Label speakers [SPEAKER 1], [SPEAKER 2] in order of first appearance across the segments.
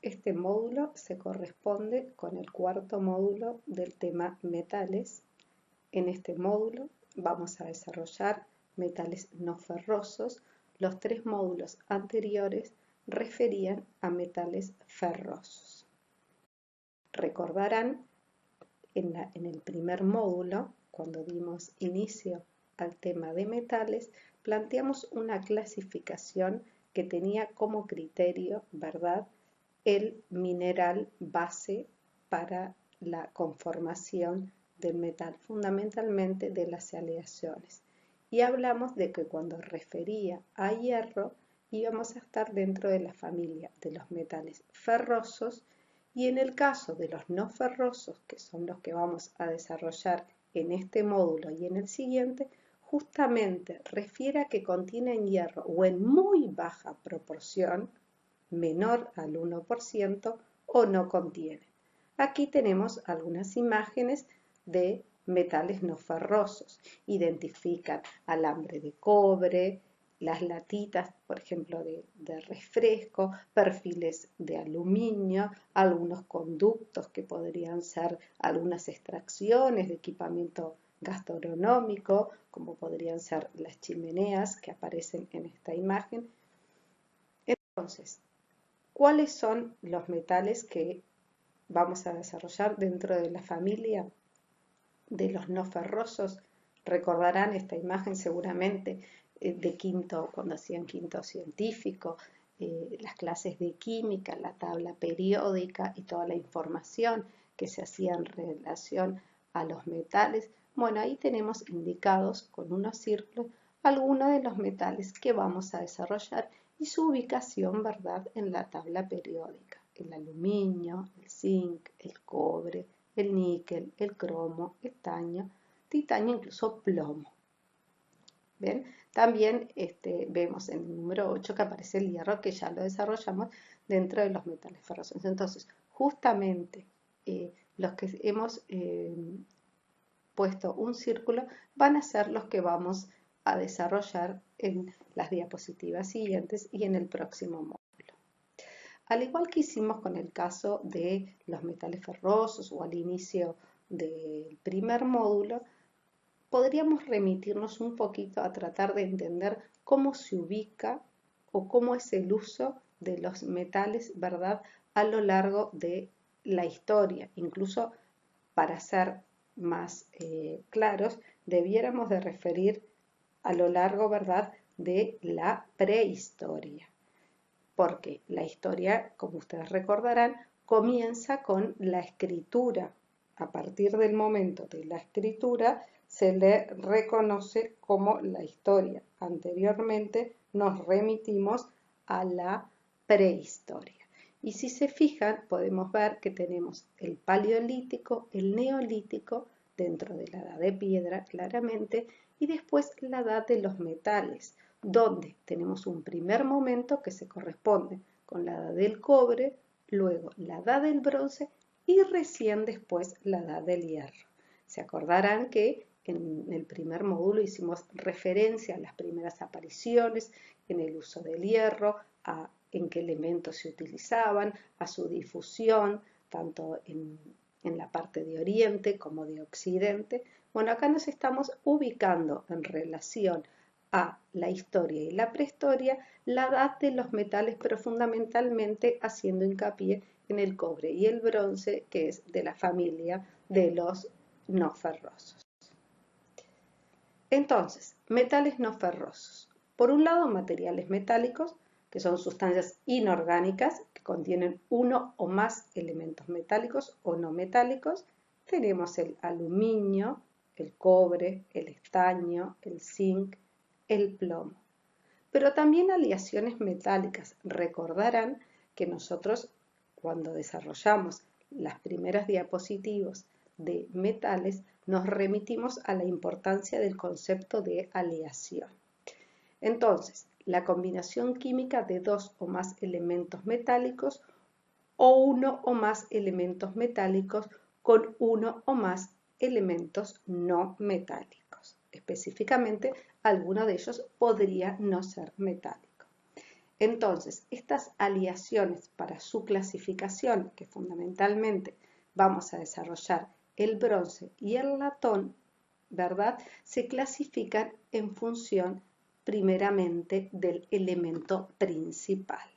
[SPEAKER 1] Este módulo se corresponde con el cuarto módulo del tema metales. En este módulo vamos a desarrollar metales no ferrosos. Los tres módulos anteriores referían a metales ferrosos. Recordarán en el primer módulo, cuando dimos inicio al tema de metales, planteamos una clasificación que tenía como criterio, ¿verdad?, el mineral base para la conformación del metal, fundamentalmente de las aleaciones. Y hablamos de que cuando refería a hierro, íbamos a estar dentro de la familia de los metales ferrosos, y en el caso de los no ferrosos, que son los que vamos a desarrollar en este módulo y en el siguiente, justamente refiere a que contienen hierro o en muy baja proporción, menor al 1%, o no contienen. Aquí tenemos algunas imágenes de metales no ferrosos. Identifican alambre de cobre, las latitas, por ejemplo, de refresco, perfiles de aluminio, algunos conductos que podrían ser algunas extracciones de equipamiento gastronómico, como podrían ser las chimeneas que aparecen en esta imagen. Entonces, ¿cuáles son los metales que vamos a desarrollar dentro de la familia de los no ferrosos? Recordarán esta imagen seguramente de quinto, cuando hacían quinto científico, las clases de química, la tabla periódica y toda la información que se hacía en relación a los metales. Bueno, ahí tenemos indicados con unos círculos algunos de los metales que vamos a desarrollar y su ubicación, ¿verdad?, en la tabla periódica. El aluminio, el zinc, el cobre, el níquel, el cromo, estaño, titanio, incluso plomo. ¿Ven? También vemos en el número 8 que aparece el hierro, que ya lo desarrollamos dentro de los metales ferrosos. Entonces, justamente los que hemos puesto un círculo van a ser los que vamos a desarrollar en las diapositivas siguientes y en el próximo módulo. Al igual que hicimos con el caso de los metales ferrosos o al inicio del primer módulo, podríamos remitirnos un poquito a tratar de entender cómo se ubica o cómo es el uso de los metales, ¿verdad?, a lo largo de la historia. Incluso, para ser más claros, debiéramos de referir a lo largo, ¿verdad?, de la prehistoria. Porque la historia, como ustedes recordarán, comienza con la escritura. A partir del momento de la escritura se le reconoce como la historia. Anteriormente nos remitimos a la prehistoria. Y si se fijan, podemos ver que tenemos el paleolítico, el neolítico, dentro de la edad de piedra, claramente, y después la edad de los metales, donde tenemos un primer momento que se corresponde con la edad del cobre, luego la edad del bronce y recién después la edad del hierro. Se acordarán que en el primer módulo hicimos referencia a las primeras apariciones en el uso del hierro, a en qué elementos se utilizaban, a su difusión, tanto en la parte de Oriente como de Occidente. Bueno, acá nos estamos ubicando en relación a la historia y la prehistoria, la edad de los metales, pero fundamentalmente haciendo hincapié en el cobre y el bronce, que es de la familia de los no ferrosos. Entonces, metales no ferrosos. Por un lado, materiales metálicos, que son sustancias inorgánicas que contienen uno o más elementos metálicos o no metálicos. Tenemos el aluminio, el cobre, el estaño, el zinc, el plomo. Pero también aleaciones metálicas. Recordarán que nosotros, cuando desarrollamos las primeras diapositivas de metales, nos remitimos a la importancia del concepto de aleación. Entonces, la combinación química de dos o más elementos metálicos o uno o más elementos metálicos con uno o más elementos no metálicos. Específicamente, alguno de ellos podría no ser metálico. Entonces, estas aleaciones para su clasificación, que fundamentalmente vamos a desarrollar el bronce y el latón, ¿verdad? Se clasifican en función primeramente del elemento principal,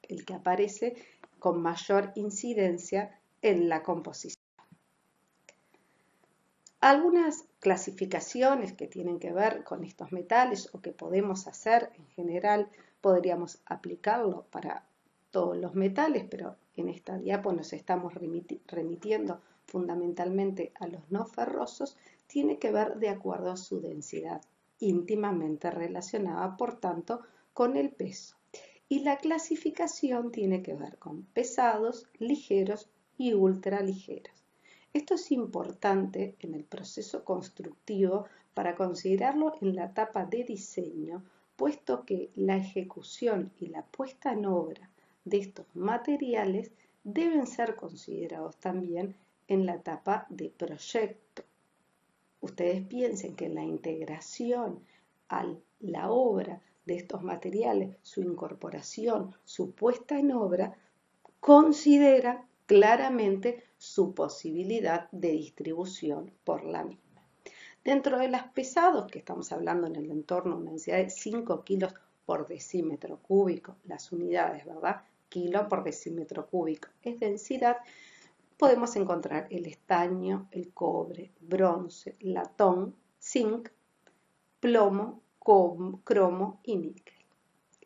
[SPEAKER 1] el que aparece con mayor incidencia en la composición. Algunas clasificaciones que tienen que ver con estos metales o que podemos hacer en general, podríamos aplicarlo para todos los metales, pero en esta diapo nos estamos remitiendo fundamentalmente a los no ferrosos, tiene que ver de acuerdo a su densidad, íntimamente relacionada, por tanto, con el peso. Y la clasificación tiene que ver con pesados, ligeros y ultraligeros. Esto es importante en el proceso constructivo para considerarlo en la etapa de diseño, puesto que la ejecución y la puesta en obra de estos materiales deben ser considerados también en la etapa de proyecto. Ustedes piensen que la integración a la obra de estos materiales, su incorporación, su puesta en obra, considera claramente su posibilidad de distribución por la misma. Dentro de los pesados, que estamos hablando en el entorno de una densidad de 5 kilos por decímetro cúbico, las unidades, ¿verdad? Kilo por decímetro cúbico es densidad, podemos encontrar el estaño, el cobre, bronce, latón, zinc, plomo, cromo y níquel.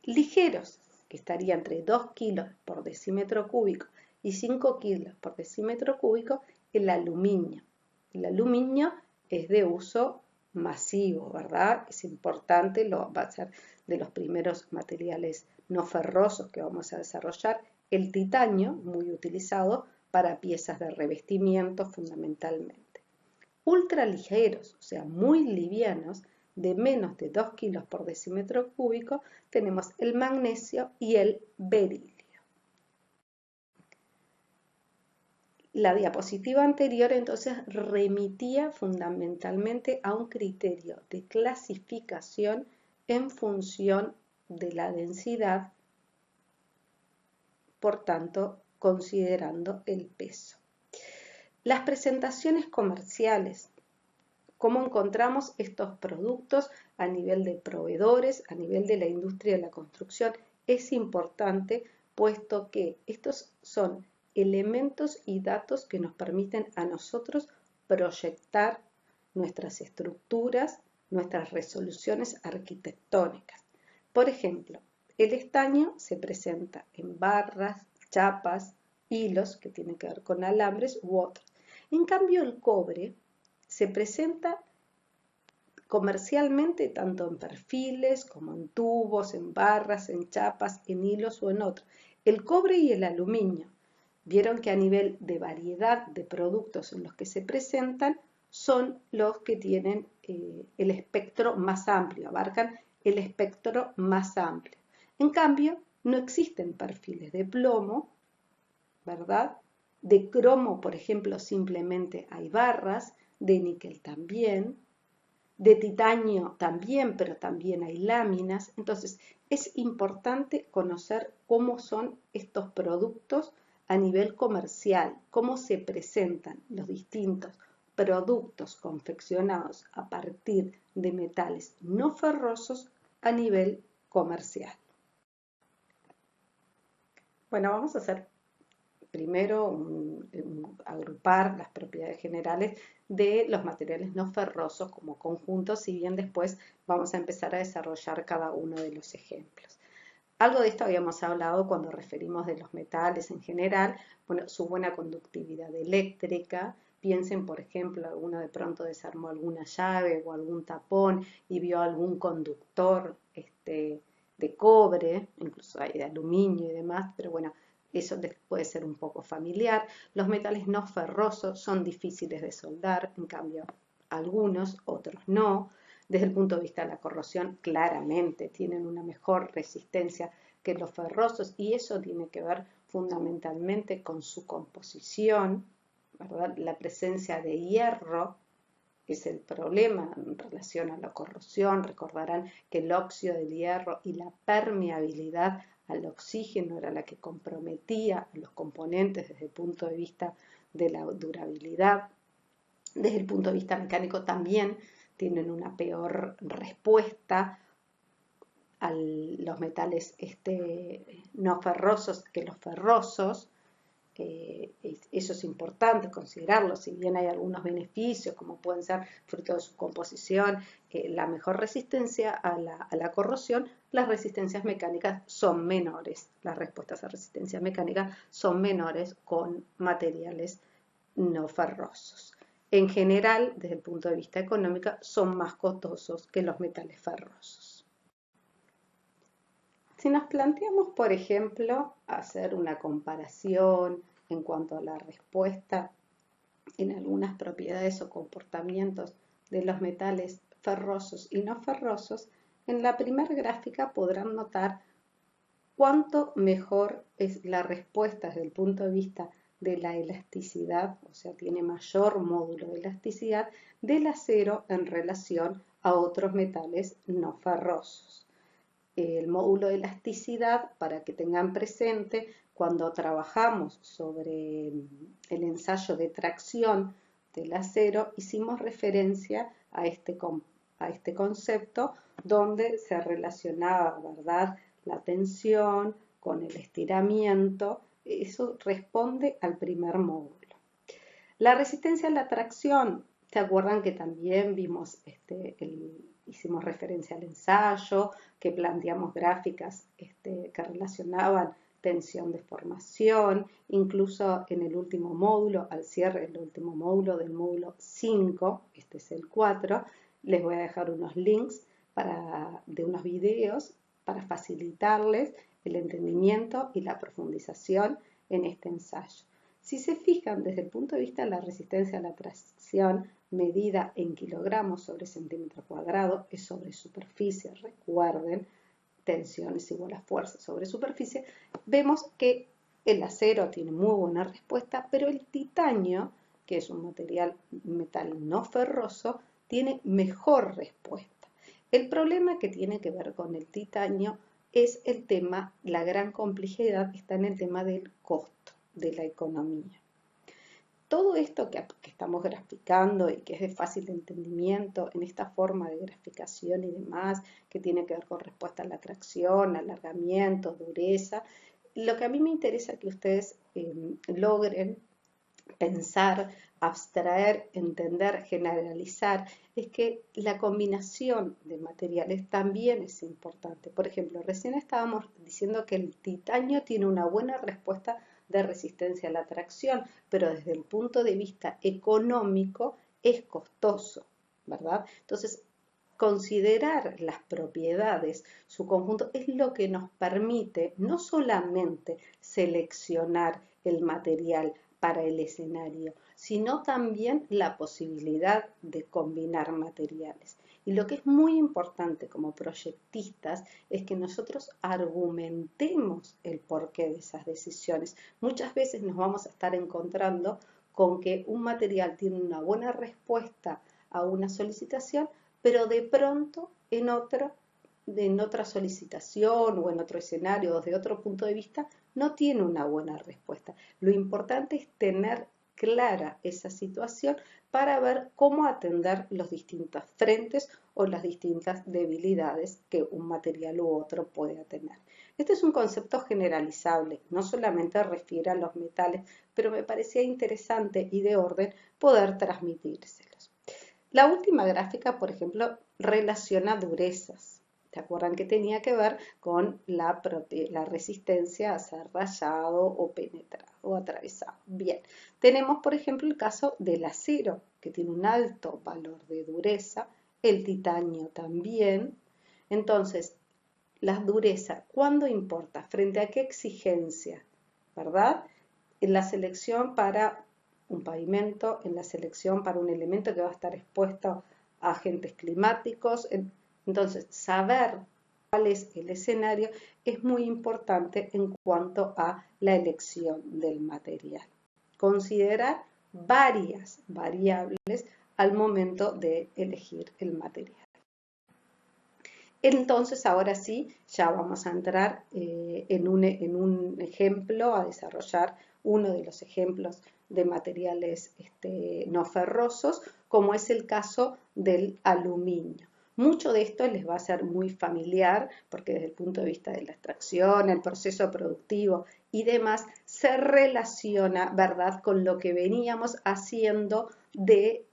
[SPEAKER 1] Ligeros, que estaría entre 2 kilos por decímetro cúbico y 5 kilos por decímetro cúbico, el aluminio. El aluminio es de uso masivo, ¿verdad? Es importante, va a ser de los primeros materiales no ferrosos que vamos a desarrollar. El titanio, muy utilizado para piezas de revestimiento fundamentalmente. Ultraligeros, o sea, muy livianos, de menos de 2 kilos por decímetro cúbico, tenemos el magnesio y el berilio. La diapositiva anterior entonces remitía fundamentalmente a un criterio de clasificación en función de la densidad, por tanto, considerando el peso. Las presentaciones comerciales. ¿Cómo encontramos estos productos a nivel de proveedores, a nivel de la industria de la construcción? Es importante, puesto que estos son elementos y datos que nos permiten a nosotros proyectar nuestras estructuras, nuestras resoluciones arquitectónicas. Por ejemplo, el estaño se presenta en barras, chapas, hilos, que tienen que ver con alambres u otros. En cambio, el cobre se presenta comercialmente tanto en perfiles como en tubos, en barras, en chapas, en hilos o en otros. El cobre y el aluminio. Vieron que a nivel de variedad de productos en los que se presentan son los que tienen el espectro más amplio, abarcan el espectro más amplio. En cambio, no existen perfiles de plomo, ¿verdad? De cromo, por ejemplo, simplemente hay barras, de níquel también, de titanio también, pero también hay láminas. Entonces, es importante conocer cómo son estos productos a nivel comercial, cómo se presentan los distintos productos confeccionados a partir de metales no ferrosos a nivel comercial. Bueno, vamos a hacer primero agrupar las propiedades generales de los materiales no ferrosos como conjuntos, si bien después vamos a empezar a desarrollar cada uno de los ejemplos. Algo de esto habíamos hablado cuando referimos de los metales en general, bueno, su buena conductividad eléctrica. Piensen, por ejemplo, alguno de pronto desarmó alguna llave o algún tapón y vio algún conductor de cobre, incluso hay de aluminio y demás, pero bueno, eso puede ser un poco familiar. Los metales no ferrosos son difíciles de soldar, en cambio algunos, otros no. Desde el punto de vista de la corrosión, claramente tienen una mejor resistencia que los ferrosos y eso tiene que ver fundamentalmente con su composición, ¿verdad? La presencia de hierro es el problema en relación a la corrosión. Recordarán que el óxido del hierro y la permeabilidad al oxígeno era la que comprometía a los componentes desde el punto de vista de la durabilidad. Desde el punto de vista mecánico también tienen una peor respuesta a los metales no ferrosos que los ferrosos. Eso es importante considerarlo, si bien hay algunos beneficios como pueden ser fruto de su composición, la mejor resistencia a la corrosión, las resistencias mecánicas son menores, las respuestas a resistencia mecánica son menores con materiales no ferrosos. En general, desde el punto de vista económico, son más costosos que los metales ferrosos. Si nos planteamos, por ejemplo, hacer una comparación en cuanto a la respuesta en algunas propiedades o comportamientos de los metales ferrosos y no ferrosos, en la primera gráfica podrán notar cuánto mejor es la respuesta desde el punto de vista de la elasticidad, o sea, tiene mayor módulo de elasticidad del acero en relación a otros metales no ferrosos. El módulo de elasticidad, para que tengan presente, cuando trabajamos sobre el ensayo de tracción del acero, hicimos referencia a este concepto donde se relacionaba, ¿verdad?, la tensión con el estiramiento. Eso responde al primer módulo. La resistencia a la tracción, ¿se acuerdan que también vimos hicimos referencia al ensayo, que planteamos gráficas que relacionaban tensión de formación, incluso en el último módulo, al cierre del último módulo, del módulo 5, este es el 4, les voy a dejar unos links de unos videos para facilitarles el entendimiento y la profundización en este ensayo. Si se fijan, desde el punto de vista de la resistencia a la tracción, medida en kilogramos sobre centímetro cuadrado, es sobre superficie, recuerden, tensión es igual a fuerza sobre superficie, vemos que el acero tiene muy buena respuesta, pero el titanio, que es un metal no ferroso, tiene mejor respuesta. El problema que tiene que ver con el titanio es el tema, la gran complejidad está en el tema del costo, de la economía. Todo esto que estamos graficando y que es de fácil entendimiento en esta forma de graficación y demás, que tiene que ver con respuesta a la tracción, alargamiento, dureza, lo que a mí me interesa que ustedes logren pensar, abstraer, entender, generalizar, es que la combinación de materiales también es importante. Por ejemplo, recién estábamos diciendo que el titanio tiene una buena respuesta de resistencia a la tracción, pero desde el punto de vista económico es costoso, ¿verdad? Entonces, considerar las propiedades, su conjunto, es lo que nos permite no solamente seleccionar el material para el escenario, sino también la posibilidad de combinar materiales. Y lo que es muy importante como proyectistas es que nosotros argumentemos el porqué de esas decisiones. Muchas veces nos vamos a estar encontrando con que un material tiene una buena respuesta a una solicitación, pero de pronto en otra solicitación o en otro escenario o desde otro punto de vista no tiene una buena respuesta. Lo importante es tener clara esa situación para ver cómo atender los distintos frentes o las distintas debilidades que un material u otro puede tener. Este es un concepto generalizable, no solamente refiere a los metales, pero me parecía interesante y de orden poder transmitírselos. La última gráfica, por ejemplo, relaciona durezas. ¿Se acuerdan que tenía que ver con la resistencia a ser rayado o penetrado o atravesado? Bien, tenemos por ejemplo el caso del acero, que tiene un alto valor de dureza, el titanio también. Entonces, la dureza, ¿cuándo importa? ¿Frente a qué exigencia? ¿Verdad? En la selección para un pavimento, en la selección para un elemento que va a estar expuesto a agentes climáticos. Entonces, saber cuál es el escenario es muy importante en cuanto a la elección del material. Considerar varias variables al momento de elegir el material. Entonces, ahora sí, ya vamos a entrar en un ejemplo, a desarrollar uno de los ejemplos de materiales no ferrosos, como es el caso del aluminio. Mucho de esto les va a ser muy familiar, porque desde el punto de vista de la extracción, el proceso productivo y demás, se relaciona, ¿verdad?, con lo que veníamos haciendo de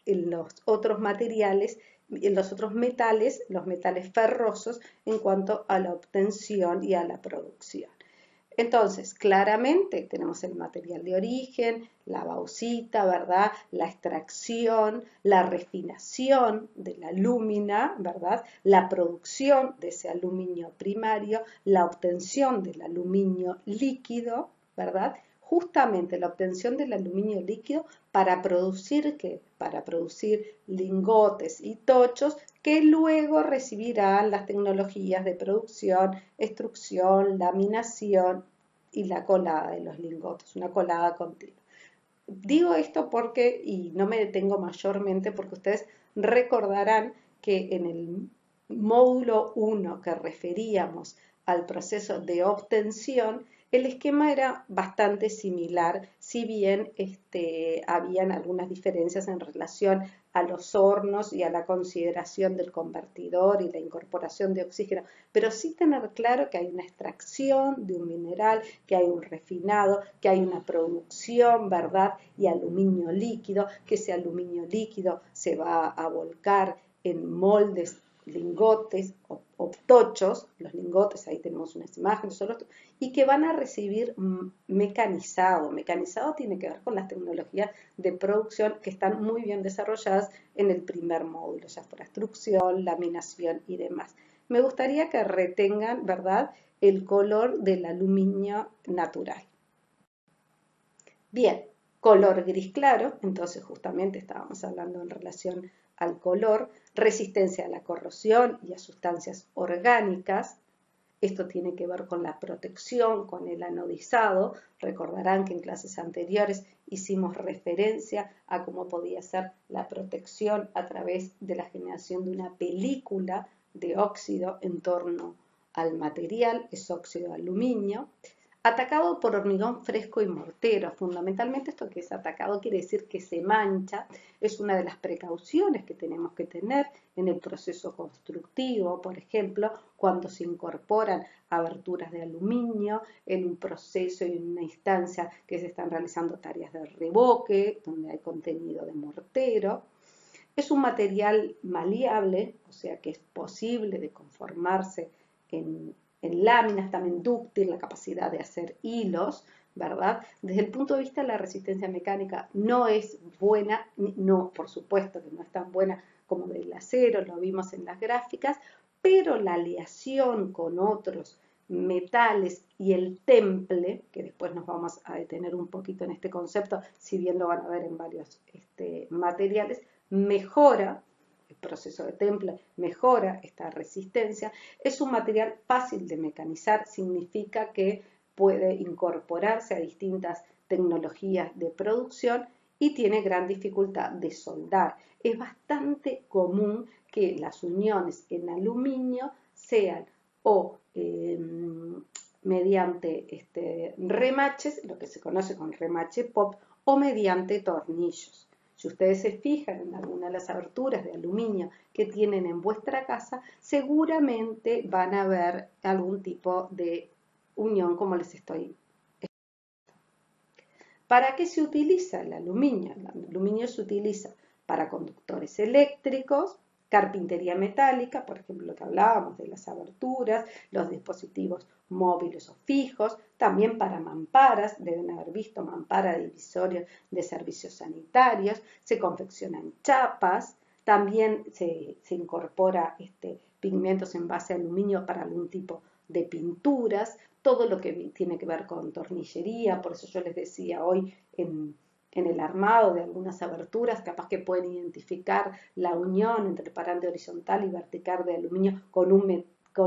[SPEAKER 1] los otros materiales, los otros metales, los metales ferrosos, en cuanto a la obtención y a la producción. Entonces, claramente tenemos el material de origen, la bauxita, ¿verdad? La extracción, la refinación de la alúmina, ¿verdad? La producción de ese aluminio primario, la obtención del aluminio líquido, ¿verdad? Justamente la obtención del aluminio líquido para producir ¿qué? Para producir lingotes y tochos que luego recibirán las tecnologías de producción, extrusión, laminación y la colada de los lingotes, una colada continua. Digo esto porque, y no me detengo mayormente, porque ustedes recordarán que en el módulo 1 que referíamos al proceso de obtención, el esquema era bastante similar, si bien habían algunas diferencias en relación a los hornos y a la consideración del convertidor y la incorporación de oxígeno, pero sí tener claro que hay una extracción de un mineral, que hay un refinado, que hay una producción, ¿verdad? Y aluminio líquido, que ese aluminio líquido se va a volcar en moldes, lingotes o tochos, los lingotes, ahí tenemos unas imágenes, y que van a recibir mecanizado. Mecanizado tiene que ver con las tecnologías de producción que están muy bien desarrolladas en el primer módulo, ya fuera extrusión, laminación y demás. Me gustaría que retengan, ¿verdad?, el color del aluminio natural. Bien, color gris claro, entonces justamente estábamos hablando en relación al color, resistencia a la corrosión y a sustancias orgánicas. Esto tiene que ver con la protección, con el anodizado. Recordarán que en clases anteriores hicimos referencia a cómo podía ser la protección a través de la generación de una película de óxido en torno al material, es óxido de aluminio. Atacado por hormigón fresco y mortero. Fundamentalmente esto que es atacado quiere decir que se mancha. Es una de las precauciones que tenemos que tener en el proceso constructivo, por ejemplo, cuando se incorporan aberturas de aluminio en un proceso y en una instancia que se están realizando tareas de revoque, donde hay contenido de mortero. Es un material maleable, o sea que es posible de conformarse en láminas, también dúctil, la capacidad de hacer hilos, ¿verdad? Desde el punto de vista de la resistencia mecánica no es buena, no, por supuesto que no es tan buena como del acero, lo vimos en las gráficas, pero la aleación con otros metales y el temple, que después nos vamos a detener un poquito en este concepto, si bien lo van a ver en varios materiales, mejora el proceso de temple, mejora esta resistencia. Es un material fácil de mecanizar, significa que puede incorporarse a distintas tecnologías de producción y tiene gran dificultad de soldar. Es bastante común que las uniones en aluminio sean o mediante remaches, lo que se conoce como remache pop, o mediante tornillos. Si ustedes se fijan en alguna de las aberturas de aluminio que tienen en vuestra casa, seguramente van a ver algún tipo de unión como les estoy explicando. ¿Para qué se utiliza el aluminio? El aluminio se utiliza para conductores eléctricos, carpintería metálica, por ejemplo, lo que hablábamos de las aberturas, los dispositivos móviles o fijos, también para mamparas, deben haber visto mampara divisoria de servicios sanitarios, se confeccionan chapas, también se incorpora pigmentos en base a aluminio para algún tipo de pinturas, todo lo que tiene que ver con tornillería, por eso yo les decía hoy en el armado de algunas aberturas, capaz que pueden identificar la unión entre el parante horizontal y vertical de aluminio con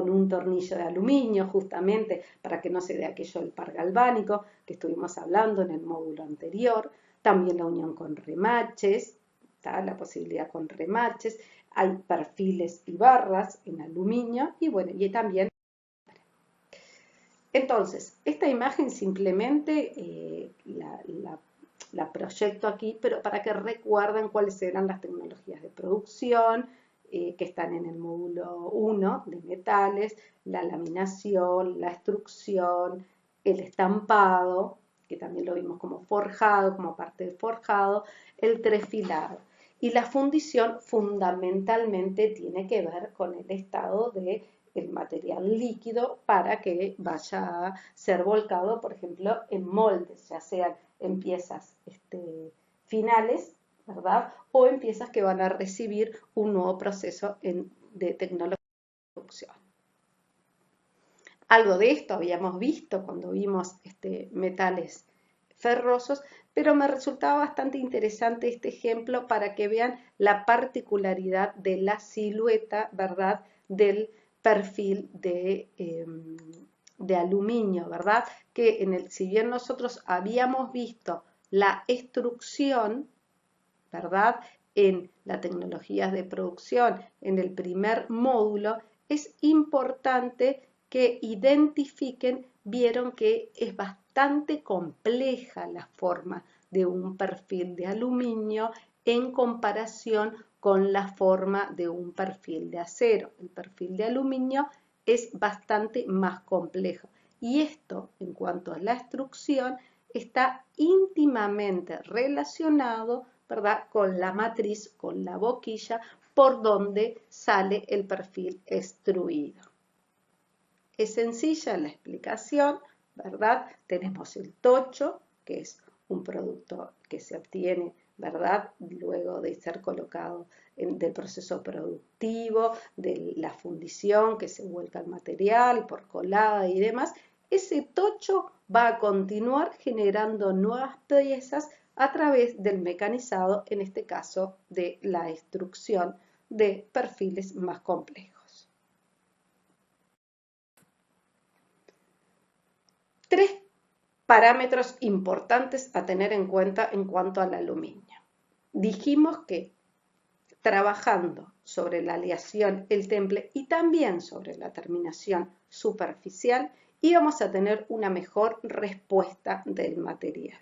[SPEAKER 1] un tornillo de aluminio, justamente para que no se dé aquello del par galvánico que estuvimos hablando en el módulo anterior. También la unión con remaches, está la posibilidad con remaches, hay perfiles y barras en aluminio y bueno, y también. Entonces, esta imagen simplemente la proyecto aquí, pero para que recuerden cuáles eran las tecnologías de producción que están en el módulo 1 de metales, la laminación, la extrusión, el estampado, que también lo vimos como forjado, como parte del forjado, el trefilado. Y la fundición fundamentalmente tiene que ver con el estado de el material líquido para que vaya a ser volcado, por ejemplo, en moldes, ya sean en piezas finales, ¿verdad? O en piezas que van a recibir un nuevo proceso de tecnología de producción. Algo de esto habíamos visto cuando vimos metales ferrosos, pero me resultaba bastante interesante este ejemplo para que vean la particularidad de la silueta, ¿verdad?, del perfil de aluminio, ¿verdad? Que si bien nosotros habíamos visto la extrusión, ¿verdad?, en las tecnologías de producción, en el primer módulo, es importante que identifiquen, vieron que es bastante compleja la forma de un perfil de aluminio en comparación con la forma de un perfil de acero. El perfil de aluminio es bastante más complejo. Y esto, en cuanto a la extrusión, está íntimamente relacionado, ¿verdad?, con la matriz, con la boquilla, por donde sale el perfil extruido. Es sencilla la explicación, ¿verdad? Tenemos el tocho, que es un producto que se obtiene, ¿verdad?, luego de ser colocado del proceso productivo, de la fundición, que se vuelca el material por colada y demás. Ese tocho va a continuar generando nuevas piezas a través del mecanizado, en este caso de la extrusión de perfiles más complejos. Tres parámetros importantes a tener en cuenta en cuanto al aluminio. Dijimos que trabajando sobre la aleación, el temple y también sobre la terminación superficial, íbamos a tener una mejor respuesta del material.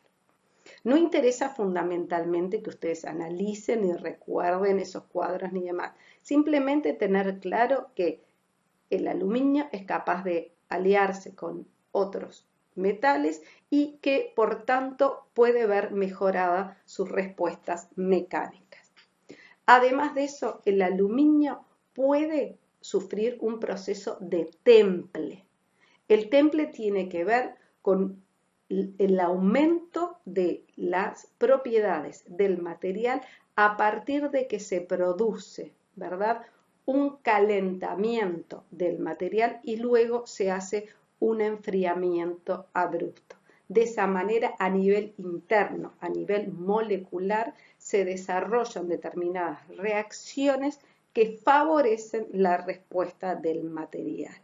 [SPEAKER 1] No interesa fundamentalmente que ustedes analicen y recuerden esos cuadros ni demás, simplemente tener claro que el aluminio es capaz de aliarse con otros metales y que por tanto puede ver mejoradas sus respuestas mecánicas. Además de eso, el aluminio puede sufrir un proceso de temple. El temple tiene que ver con el aumento de las propiedades del material a partir de que se produce, ¿verdad?, un calentamiento del material y luego se hace un enfriamiento abrupto. De esa manera, a nivel interno, a nivel molecular, se desarrollan determinadas reacciones que favorecen la respuesta del material.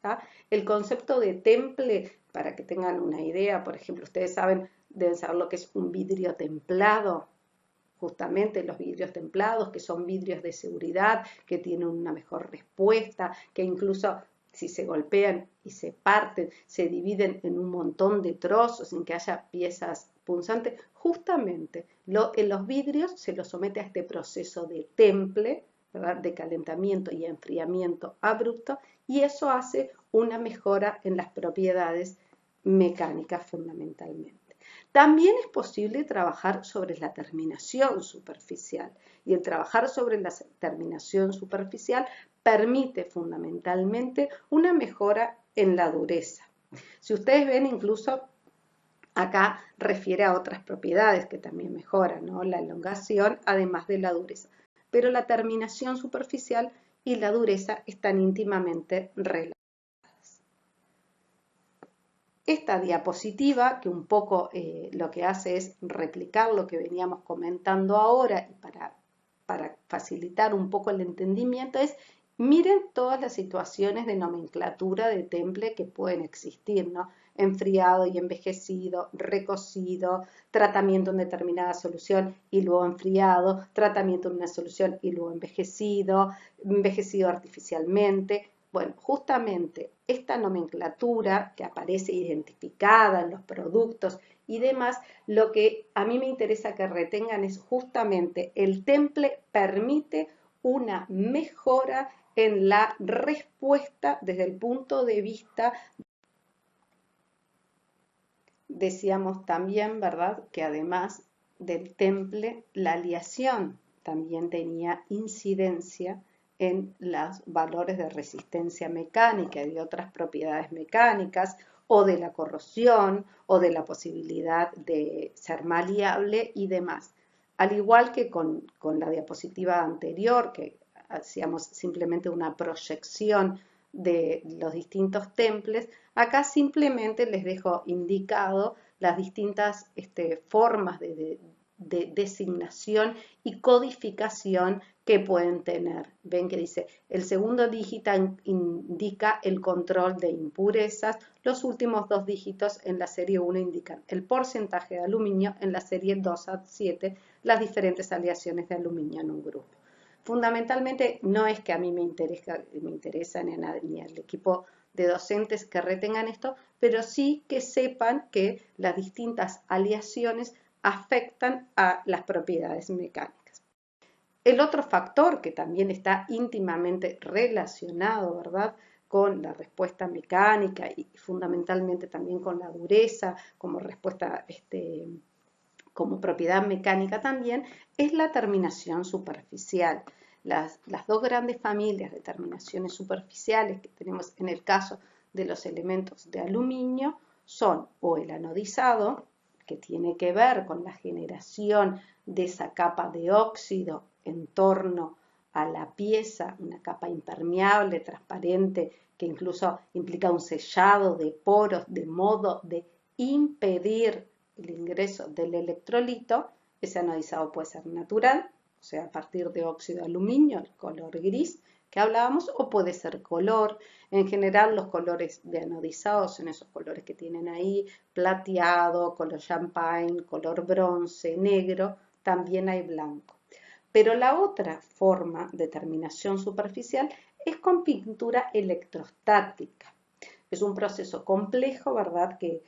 [SPEAKER 1] ¿Ah? El concepto de temple, para que tengan una idea, por ejemplo, ustedes deben saber lo que es un vidrio templado. Justamente los vidrios templados, que son vidrios de seguridad, que tienen una mejor respuesta, que incluso si se golpean y se parten, se dividen en un montón de trozos sin que haya piezas punzantes. Justamente en los vidrios se los somete a este proceso de temple, ¿verdad?, de calentamiento y enfriamiento abrupto, y eso hace una mejora en las propiedades mecánicas fundamentalmente. También es posible trabajar sobre la terminación superficial, y el trabajar sobre la terminación superficial permite fundamentalmente una mejora en la dureza. Si ustedes ven, incluso acá refiere a otras propiedades que también mejoran, ¿no?, la elongación, además de la dureza. Pero la terminación superficial y la dureza están íntimamente relacionadas. Esta diapositiva, que un poco lo que hace es replicar lo que veníamos comentando ahora, y para facilitar un poco el entendimiento, es, miren todas las situaciones de nomenclatura de temple que pueden existir, ¿no? enfriado y envejecido, recocido, tratamiento en determinada solución y luego enfriado, tratamiento en una solución y luego envejecido, envejecido artificialmente. Bueno, justamente esta nomenclatura que aparece identificada en los productos y demás, lo que a mí me interesa que retengan es justamente el temple permite una mejora en la respuesta desde el punto de vista, decíamos también, ¿verdad?, que además del temple, la aleación también tenía incidencia en los valores de resistencia mecánica y de otras propiedades mecánicas, o de la corrosión, o de la posibilidad de ser maleable y demás. Al igual que con la diapositiva anterior, que hacíamos simplemente una proyección de los distintos temples, acá simplemente les dejo indicado las distintas formas de designación y codificación que pueden tener. Ven que dice, el segundo dígito indica el control de impurezas, los últimos dos dígitos en la serie 1 indican el porcentaje de aluminio, en la serie 2 a 7 las diferentes aleaciones de aluminio en un grupo. Fundamentalmente no es que a mí me interesa ni al equipo de docentes que retengan esto, pero sí que sepan que las distintas aleaciones afectan a las propiedades mecánicas. El otro factor que también está íntimamente relacionado, ¿verdad?, con la respuesta mecánica y fundamentalmente también con la dureza como respuesta, como propiedad mecánica también, es la terminación superficial. Las dos grandes familias de terminaciones superficiales que tenemos en el caso de los elementos de aluminio son o el anodizado, que tiene que ver con la generación de esa capa de óxido en torno a la pieza, una capa impermeable, transparente, que incluso implica un sellado de poros, de modo de impedir el ingreso del electrolito. Ese anodizado puede ser natural, o sea, a partir de óxido de aluminio, el color gris que hablábamos, o puede ser color. En general, los colores de anodizado son esos colores que tienen ahí, plateado, color champagne, color bronce, negro, también hay blanco. Pero la otra forma de terminación superficial es con pintura electrostática. Es un proceso complejo, ¿verdad?, que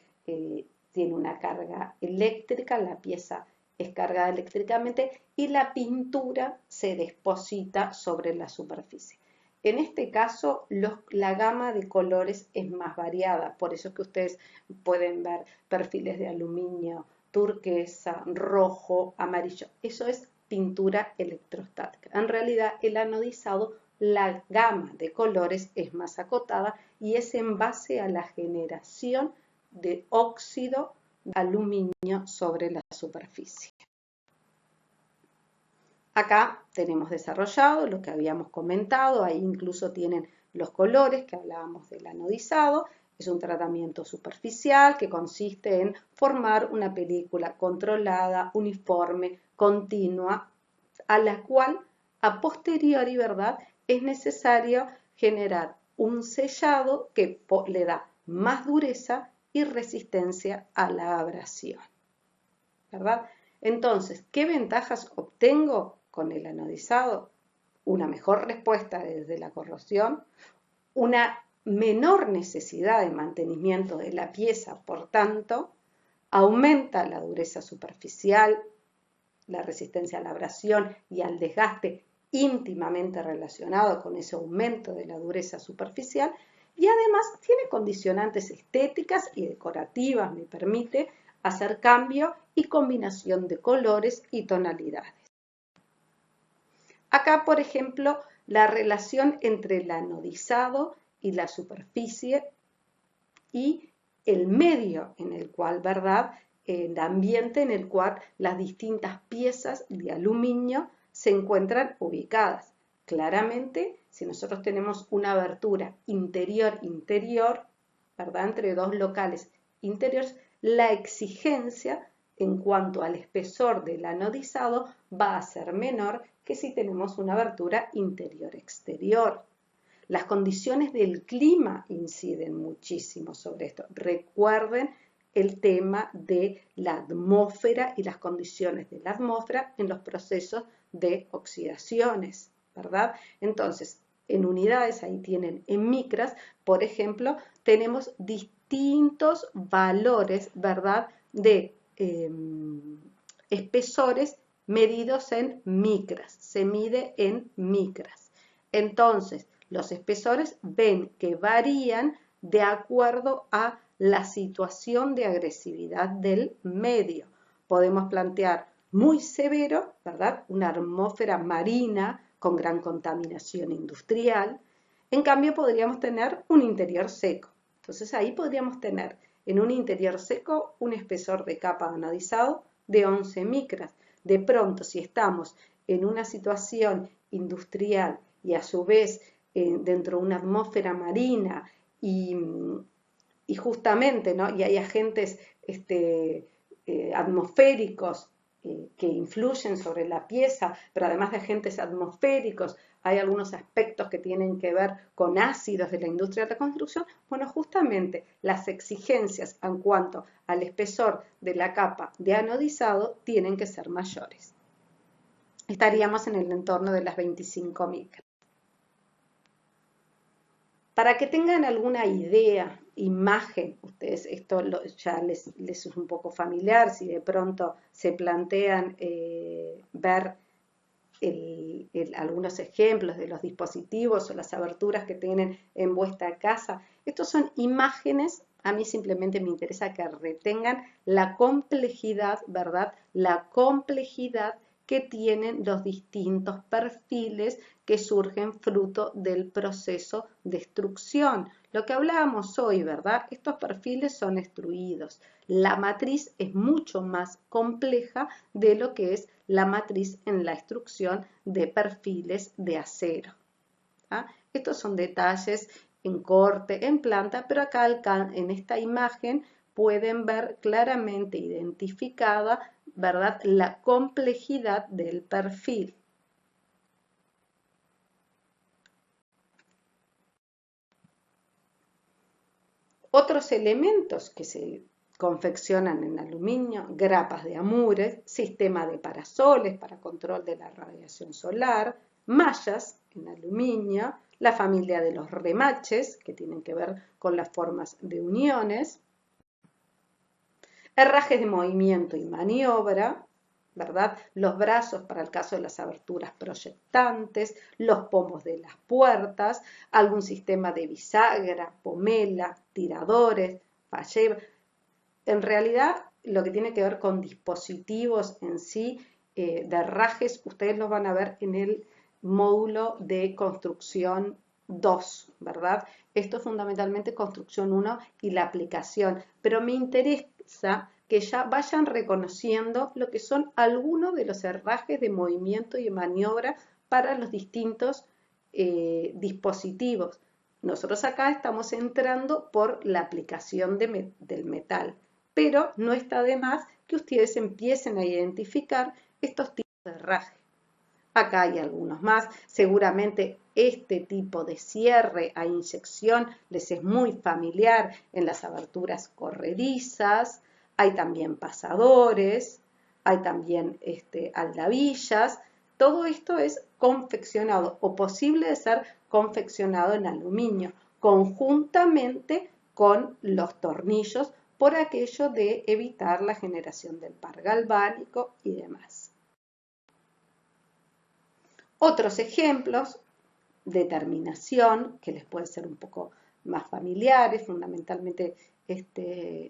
[SPEAKER 1] tiene una carga eléctrica, la pieza es cargada eléctricamente y la pintura se deposita sobre la superficie. En este caso, la gama de colores es más variada, por eso es que ustedes pueden ver perfiles de aluminio, turquesa, rojo, amarillo. Eso es pintura electrostática. En realidad, el anodizado, la gama de colores es más acotada y es en base a la generación de óxido de aluminio sobre la superficie. Acá tenemos desarrollado lo que habíamos comentado, ahí incluso tienen los colores que hablábamos del anodizado. Es un tratamiento superficial que consiste en formar una película controlada, uniforme, continua, a la cual a posteriori, ¿verdad?, es necesario generar un sellado que le da más dureza y resistencia a la abrasión, ¿verdad? Entonces, ¿qué ventajas obtengo con el anodizado? Una mejor respuesta desde la corrosión, una menor necesidad de mantenimiento de la pieza, por tanto, aumenta la dureza superficial, la resistencia a la abrasión y al desgaste íntimamente relacionado con ese aumento de la dureza superficial, y además tiene condicionantes estéticas y decorativas, me permite hacer cambio y combinación de colores y tonalidades. Acá, por ejemplo, la relación entre el anodizado y la superficie y el medio en el cual, ¿verdad?, el ambiente en el cual las distintas piezas de aluminio se encuentran ubicadas. Claramente, si nosotros tenemos una abertura interior-interior, ¿verdad?, entre dos locales interiores, la exigencia en cuanto al espesor del anodizado va a ser menor que si tenemos una abertura interior-exterior. Las condiciones del clima inciden muchísimo sobre esto. Recuerden el tema de la atmósfera y las condiciones de la atmósfera en los procesos de oxidaciones, ¿verdad? Entonces, en unidades, ahí tienen en micras, por ejemplo, tenemos distintos valores, ¿verdad?, de espesores medidos en micras, se mide en micras. Entonces, los espesores ven que varían de acuerdo a la situación de agresividad del medio. Podemos plantear muy severo, ¿verdad?, una atmósfera marina con gran contaminación industrial. En cambio, podríamos tener un interior seco. Entonces, ahí podríamos tener en un interior seco un espesor de capa anodizado de 11 micras. De pronto, si estamos en una situación industrial y a su vez dentro de una atmósfera marina y justamente, ¿no?, y hay agentes atmosféricos que influyen sobre la pieza, pero además de agentes atmosféricos, hay algunos aspectos que tienen que ver con ácidos de la industria de la construcción. Bueno, justamente las exigencias en cuanto al espesor de la capa de anodizado tienen que ser mayores. Estaríamos en el entorno de las 25 micras. Para que tengan alguna idea, imagen, ustedes esto ya les es un poco familiar, si de pronto se plantean ver algunos ejemplos de los dispositivos o las aberturas que tienen en vuestra casa. Estos son imágenes, a mí simplemente me interesa que retengan la complejidad, ¿verdad? La complejidad que tienen los distintos perfiles que surgen fruto del proceso de extrusión. Lo que hablábamos hoy, ¿verdad? Estos perfiles son extruidos. La matriz es mucho más compleja de lo que es la matriz en la extrusión de perfiles de acero. ¿Ah? Estos son detalles en corte, en planta, pero acá en esta imagen pueden ver claramente identificada, ¿verdad?, la complejidad del perfil. Otros elementos que se confeccionan en aluminio, grapas de amures, sistema de parasoles para control de la radiación solar, mallas en aluminio, la familia de los remaches, que tienen que ver con las formas de uniones, herrajes de movimiento y maniobra, ¿verdad?, los brazos para el caso de las aberturas proyectantes, los pomos de las puertas, algún sistema de bisagra, pomela, tiradores, falleba. En realidad, lo que tiene que ver con dispositivos en sí, de herrajes, ustedes los van a ver en el módulo de construcción 2, ¿verdad? Esto es fundamentalmente construcción 1 y la aplicación, pero me interesa que ya vayan reconociendo lo que son algunos de los herrajes de movimiento y de maniobra para los distintos dispositivos. Nosotros acá estamos entrando por la aplicación del metal, pero no está de más que ustedes empiecen a identificar estos tipos de herraje. Acá hay algunos más, seguramente este tipo de cierre a inyección les es muy familiar en las aberturas corredizas, hay también pasadores, hay también aldabillas, todo esto es confeccionado o posible de ser confeccionado en aluminio, conjuntamente con los tornillos por aquello de evitar la generación del par galvánico y demás. Otros ejemplos de terminación que les pueden ser un poco más familiares, fundamentalmente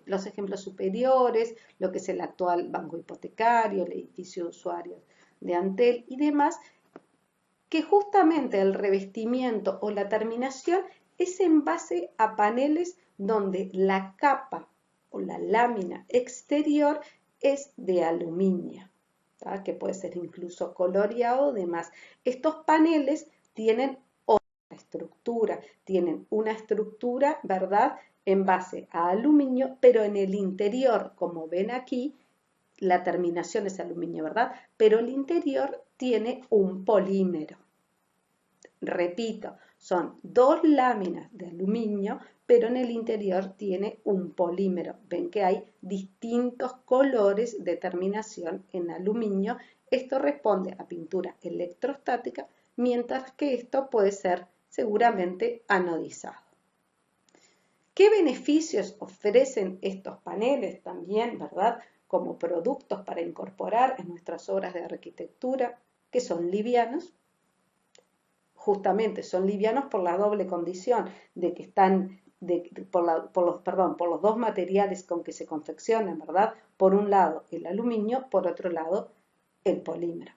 [SPEAKER 1] los ejemplos superiores, lo que es el actual banco hipotecario, el edificio de usuarios de Antel y demás, que justamente el revestimiento o la terminación es en base a paneles donde la capa o la lámina exterior es de aluminio, ¿tá?, que puede ser incluso coloreado o demás. Estos paneles tienen otra estructura, tienen una estructura, ¿verdad?, en base a aluminio, pero en el interior, como ven aquí, la terminación es aluminio, ¿verdad?, pero el interior tiene un polímero. Repito, Son dos láminas de aluminio, pero en el interior tiene un polímero. Ven que hay distintos colores de terminación en aluminio. Esto responde a pintura electrostática, mientras que esto puede ser seguramente anodizado. ¿Qué beneficios ofrecen estos paneles también, verdad? Como productos para incorporar en nuestras obras de arquitectura, que son livianos. Justamente son livianos por la doble condición de que están, por los dos materiales con que se confeccionan, ¿verdad? Por un lado el aluminio, por otro lado el polímero.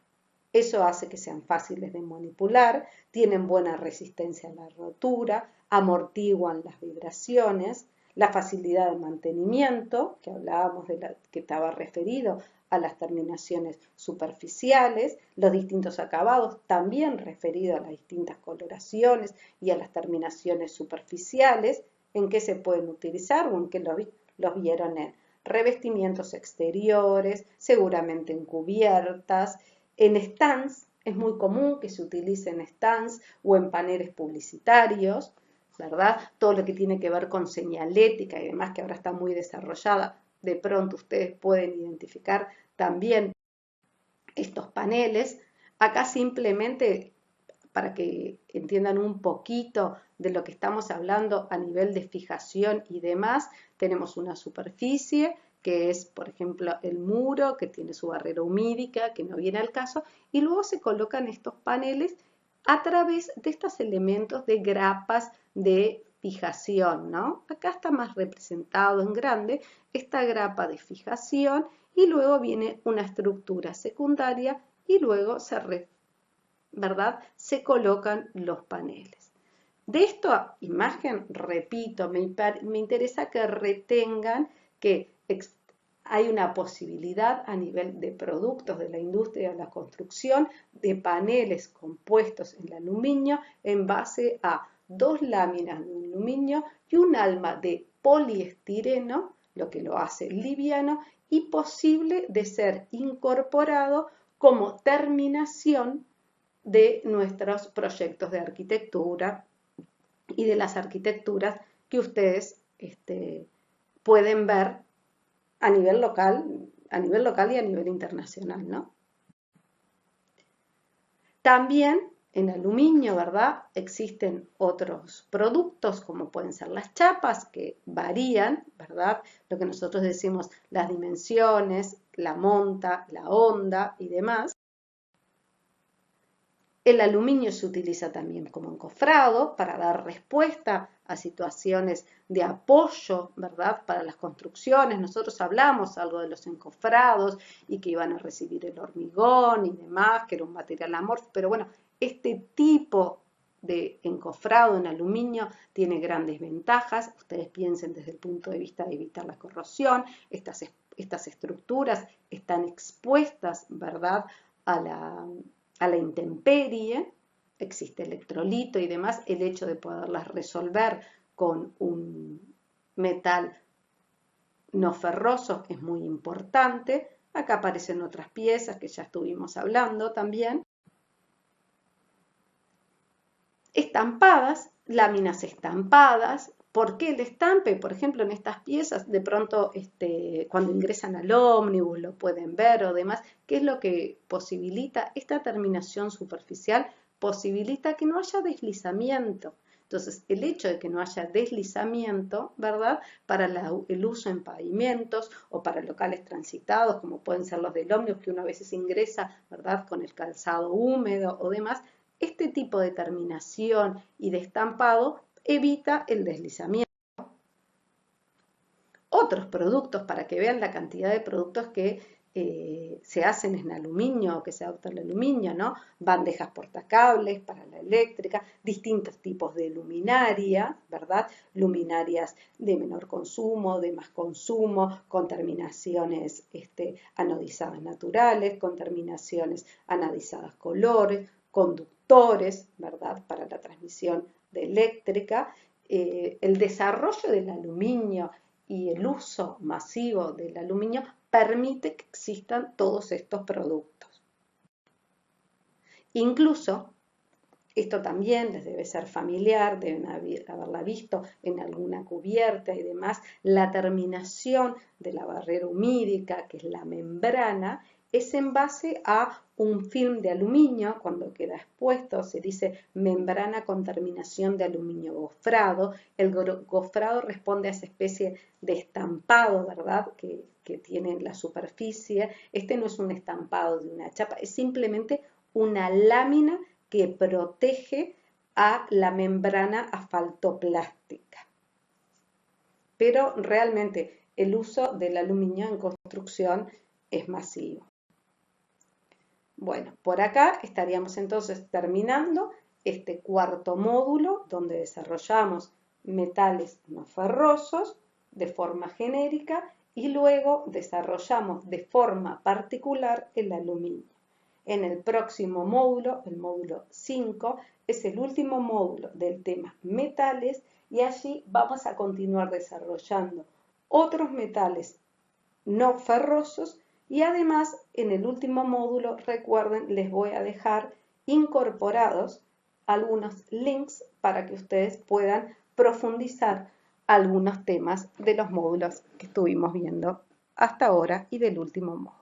[SPEAKER 1] Eso hace que sean fáciles de manipular, tienen buena resistencia a la rotura, amortiguan las vibraciones, la facilidad de mantenimiento, que hablábamos que estaba referido a las terminaciones superficiales, los distintos acabados, también referido a las distintas coloraciones y a las terminaciones superficiales, en qué se pueden utilizar o en qué los vieron en revestimientos exteriores, seguramente en cubiertas, en stands. Es muy común que se utilicen stands o en paneles publicitarios, ¿verdad? Todo lo que tiene que ver con señalética y demás, que ahora está muy desarrollada, de pronto ustedes pueden identificar también estos paneles. Acá simplemente, para que entiendan un poquito de lo que estamos hablando a nivel de fijación y demás, tenemos una superficie que es, por ejemplo, el muro, que tiene su barrera humídica, que no viene al caso, y luego se colocan estos paneles a través de estos elementos de grapas de fijación, ¿no? Acá está más representado en grande esta grapa de fijación y luego viene una estructura secundaria y luego ¿verdad? Se colocan los paneles. De esta imagen, repito, me interesa que retengan que hay una posibilidad a nivel de productos de la industria de la construcción de paneles compuestos en aluminio en base a dos láminas de aluminio y un alma de poliestireno, lo que lo hace liviano y posible de ser incorporado como terminación de nuestros proyectos de arquitectura y de las arquitecturas que ustedes pueden ver a nivel local y a nivel internacional, ¿no? También en aluminio, ¿verdad? Existen otros productos como pueden ser las chapas que varían, ¿verdad? Lo que nosotros decimos las dimensiones, la monta, la onda y demás. El aluminio se utiliza también como encofrado para dar respuesta a situaciones de apoyo, ¿verdad? Para las construcciones. Nosotros hablamos algo de los encofrados y que iban a recibir el hormigón y demás, que era un material amorfo, pero bueno, este tipo de encofrado en aluminio tiene grandes ventajas. Ustedes piensen desde el punto de vista de evitar la corrosión. Estas estructuras están expuestas, ¿verdad? A la intemperie, existe electrolito y demás, el hecho de poderlas resolver con un metal no ferroso es muy importante. Acá aparecen otras piezas que ya estuvimos hablando también. Estampadas, láminas estampadas. ¿Por qué el estampe? Por ejemplo, en estas piezas, de pronto cuando ingresan al ómnibus lo pueden ver o demás. ¿Qué es lo que posibilita? Esta terminación superficial posibilita que no haya deslizamiento. Entonces, el hecho de que no haya deslizamiento, ¿verdad? Para el uso en pavimentos o para locales transitados, como pueden ser los del ómnibus, que uno a veces ingresa, ¿verdad? Con el calzado húmedo o demás, este tipo de terminación y de estampado evita el deslizamiento. Otros productos, para que vean la cantidad de productos que se hacen en aluminio, que se adopta el aluminio, ¿no? Bandejas portacables para la eléctrica, distintos tipos de luminarias, ¿verdad? Luminarias de menor consumo, de más consumo, con terminaciones anodizadas naturales, con terminaciones anodizadas colores, conductores, ¿verdad? Para la transmisión de eléctrica. El desarrollo del aluminio y el uso masivo del aluminio permite que existan todos estos productos. Incluso Esto también les debe ser familiar, deben haberla visto en alguna cubierta y demás. La terminación de la barrera humídica, que es la membrana, es en base a un film de aluminio. Cuando queda expuesto se dice membrana con terminación de aluminio gofrado. El gofrado responde a esa especie de estampado, ¿verdad?, que tiene en la superficie. Este no es un estampado de una chapa, es simplemente una lámina que protege a la membrana asfaltoplástica. Pero realmente el uso del aluminio en construcción es masivo. Bueno, por acá estaríamos entonces terminando este cuarto módulo donde desarrollamos metales no ferrosos de forma genérica y luego desarrollamos de forma particular el aluminio. En el próximo módulo, el módulo 5, es el último módulo del tema metales y allí vamos a continuar desarrollando otros metales no ferrosos y además en el último módulo, recuerden, les voy a dejar incorporados algunos links para que ustedes puedan profundizar algunos temas de los módulos que estuvimos viendo hasta ahora y del último módulo.